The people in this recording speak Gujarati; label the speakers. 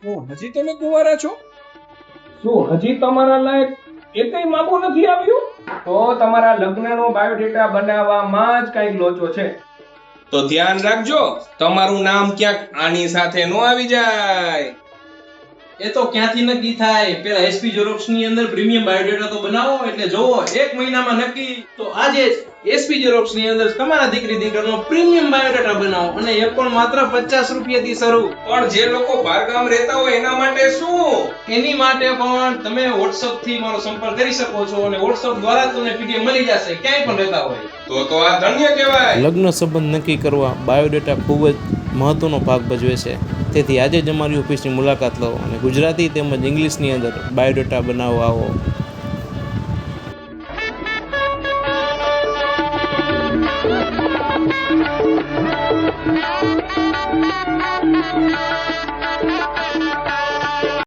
Speaker 1: હજી તમે કુંવારા છો?
Speaker 2: શું હજી તમારા લાયક એકેય માગું નથી આવ્યું? તો તમારા લગ્નનો બાયોડેટા બનાવવામાં જ કઈક લોચો છે.
Speaker 1: તો ધ્યાન રાખજો, તમારું નામ ક્યાંક આની સાથે નો આવી જાય.
Speaker 3: એ તો ક્યાંથી નક્કી થાય? પેલા એસપી ઝેરોક્સ ની અંદર પ્રીમિયમ બાયોડેટા તો બનાવો, એટલે જોવો 1 મહિનામાં નક્કી. તો આજે જ એસપી ઝેરોક્સ ની અંદર તમારા દીકરી દીકરાનો પ્રીમિયમ બાયોડેટા બનાવો, અને એ પણ માત્ર 50 રૂપિયાથી શરૂ.
Speaker 1: પણ જે લોકો બહાર ગામ રહેતા હોય એના માટે શું?
Speaker 3: એની માટે પણ તમે WhatsApp થી મારો સંપર્ક કરી શકો છો, અને WhatsApp દ્વારા જ તમને પીડીએફ મળી જશે, ક્યાંય પણ રહેતા હોય.
Speaker 1: તો આ ધન્ય કહેવાય.
Speaker 4: લગ્ન સંબંધ નક્કી કરવા બાયોડેટા ખૂબ જ મહત્ત્વનો ભાગ ભજવે છે. તેથી આજે જ અમારી ઓફિસની મુલાકાત લો અને ગુજરાતી તેમજ ઇંગ્લિશની અંદર બાયોડેટા બનાવવા આવો.